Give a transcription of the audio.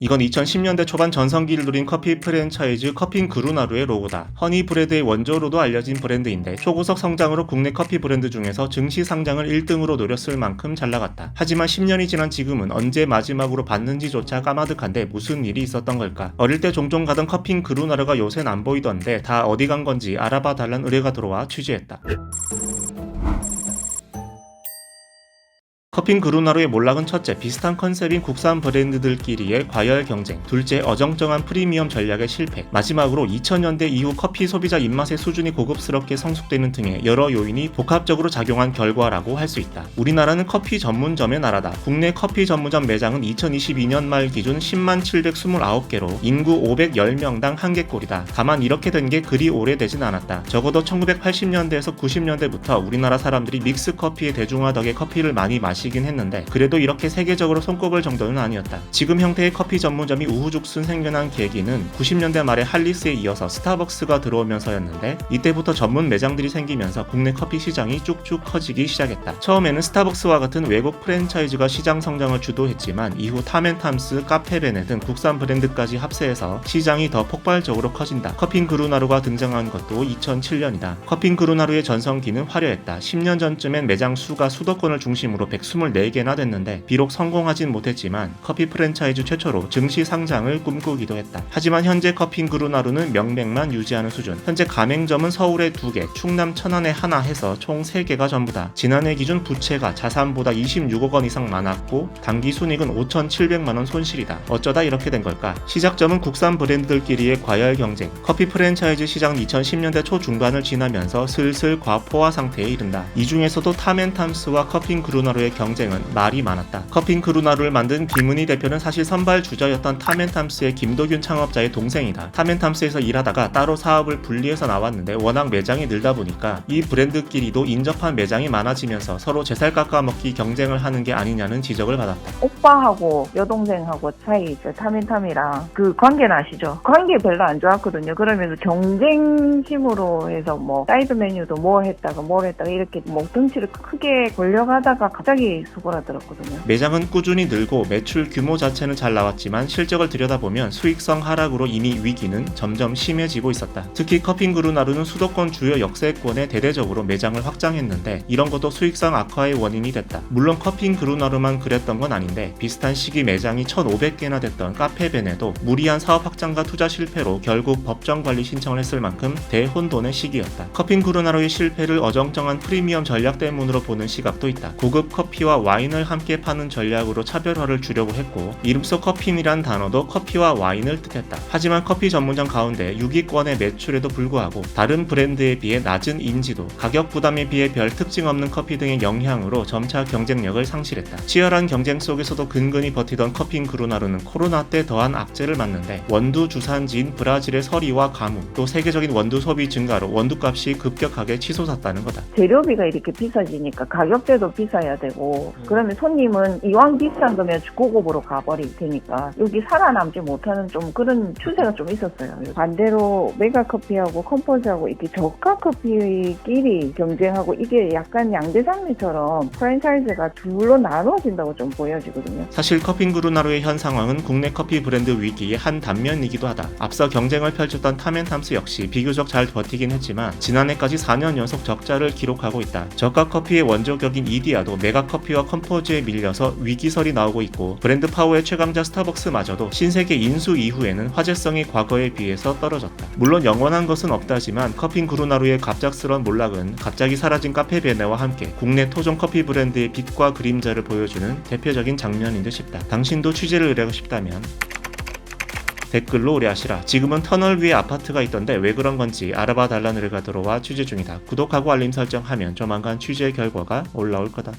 이건 2010년대 초반 전성기를 누린 커피 프랜차이즈 커핑그루나루의 로고다. 허니브레드의 원조로도 알려진 브랜드인데 초고속 성장으로 국내 커피 브랜드 중에서 증시 상장을 1등으로 노렸을 만큼 잘나갔다. 하지만 10년이 지난 지금은 언제 마지막으로 봤는지조차 까마득한데 무슨 일이 있었던 걸까? 어릴 때 종종 가던 커핑그루나루가 요샌 안 보이던데 다 어디 간 건지 알아봐 달란 의뢰가 들어와 취재했다. 커핑그루나루의 몰락은 첫째, 비슷한 컨셉인 국산 브랜드들끼리의 과열 경쟁, 둘째, 어정쩡한 프리미엄 전략의 실패, 마지막으로 2000년대 이후 커피 소비자 입맛의 수준이 고급스럽게 성숙되는 등의 여러 요인이 복합적으로 작용한 결과라고 할 수 있다. 우리나라는 커피 전문점의 나라다. 국내 커피 전문점 매장은 2022년 말 기준 10만 729개로 인구 510명당 1개꼴이다. 다만 이렇게 된 게 그리 오래되진 않았다. 적어도 1980년대에서 90년대부터 우리나라 사람들이 믹스커피의 대중화 덕에 커피를 많이 마시긴 했는데 그래도 이렇게 세계적으로 손꼽을 정도는 아니었다. 지금 형태의 커피 전문점이 우후죽순 생겨난 계기는 90년대 말에 할리스에 이어서 스타벅스가 들어오면서였는데 이때부터 전문 매장들이 생기면서 국내 커피 시장이 쭉쭉 커지기 시작했다. 처음에는 스타벅스와 같은 외국 프랜차이즈가 시장 성장을 주도했지만 이후 탐앤탐스, 카페베네 등 국산 브랜드까지 합세해서 시장이 더 폭발적으로 커진다. 커핑그루나루가 등장한 것도 2007년이다. 커핑그루나루의 전성기는 화려했다. 10년 전쯤엔 매장 수가 수도권을 중심으로 124개나 됐는데 비록 성공하진 못했지만 커피 프랜차이즈 최초로 증시 상장을 꿈꾸기도 했다. 하지만 현재 커핑그루나루는 명맥만 유지하는 수준. 현재 가맹점은 서울에 2개, 충남 천안에 하나 해서 총 3개가 전부다. 지난해 기준 부채가 자산보다 26억 원 이상 많았고 당기 순이익은 5,700만원 손실이다. 어쩌다 이렇게 된 걸까? 시작점은 국산 브랜드들끼리의 과열 경쟁. 커피 프랜차이즈 시장은 2010년대 초중반을 지나면서 슬슬 과포화 상태에 이른다. 이 중에서도 탐앤탐스와 커핑그루나루의 경쟁은 말이 많았다. 커핑그루나루를 만든 김은희 대표는 사실 선발주자였던 탐앤탐스의 김도균 창업자의 동생이다. 탐앤탐스에서 일하다가 따로 사업을 분리해서 나왔는데 워낙 매장이 늘다 보니까 이 브랜드끼리도 인접한 매장이 많아지면서 서로 제살 깎아먹기 경쟁을 하는 게 아니냐는 지적을 받았다. 오빠하고 여동생하고 사이 탐앤탐이랑 그 관계는 아시죠? 관계 별로 안 좋았거든요. 그러면서 경쟁심으로 해서 뭐 사이드 메뉴도 뭘 했다가 이렇게 뭐 덩치를 크게 벌려가다가 갑자기 수그라들었거든요. 매장은 꾸준히 늘고 매출 규모 자체는 잘 나왔지만 실적을 들여다보면 수익성 하락으로 이미 위기는 점점 심해지고 있었다. 특히 커핑그루나루는 수도권 주요 역세권에 대대적으로 매장을 확장했는데 이런 것도 수익성 악화의 원인이 됐다. 물론 커핑그루나루만 그랬던 건 아닌데 비슷한 시기 매장이 1,500개나 됐던 카페베네도 무리한 사업 확장과 투자 실패로 결국 법정관리 신청을 했을 만큼 대혼돈의 시기였다. 커핑그루나루의 실패를 어정쩡한 프리미엄 전략 때문으로 보는 시각도 있다. 고급 커피와 와인을 함께 파는 전략으로 차별화를 주려고 했고 이름 속 커핀이란 단어도 커피와 와인을 뜻했다. 하지만 커피 전문점 가운데 6위권의 매출에도 불구하고 다른 브랜드에 비해 낮은 인지도, 가격 부담에 비해 별 특징 없는 커피 등의 영향으로 점차 경쟁력을 상실했다. 치열한 경쟁 속에서도 근근히 버티던 커핑그루나루는 코로나 때 더한 악재를 맞는데 원두 주산지인 브라질의 서리와 가뭄, 또 세계적인 원두 소비 증가로 원두값이 급격하게 치솟았다는 거다. 재료비가 이렇게 비싸지니까 가격대도 비싸야 되고 그러면 손님은 이왕 비싼 거면 고급으로 가버릴 테니까 여기 살아남지 못하는 좀 그런 추세가 좀 있었어요. 반대로 메가커피하고 컴포즈하고 이렇게 저가 커피끼리 경쟁하고 이게 약간 양대산맥처럼 프랜차이즈가 둘로 나눠진다고 좀 보여지거든요. 사실 커핑그루나루의 현 상황은 국내 커피 브랜드 위기의 한 단면이기도 하다. 앞서 경쟁을 펼쳤던 탐앤탐스 역시 비교적 잘 버티긴 했지만 지난해까지 4년 연속 적자를 기록하고 있다. 저가 커피의 원조격인 이디야도 메가커피와 컴포즈에 밀려서 위기설이 나오고 있고 브랜드 파워의 최강자 스타벅스마저도 신세계 인수 이후에는 화제성이 과거에 비해서 떨어졌다. 물론 영원한 것은 없다지만 커핑그루나루의 갑작스런 몰락은 갑자기 사라진 카페베네와 함께 국내 토종 커피 브랜드의 빛과 그림자를 보여주는 대표적인 장면인 듯 싶다. 당신도 취재를 의뢰하고 싶다면 댓글로 의뢰하시라. 지금은 터널 위에 아파트가 있던데 왜 그런 건지 알아봐 달라는 의뢰가 들어와 취재 중이다. 구독하고 알림 설정하면 조만간 취재 결과가 올라올 거다.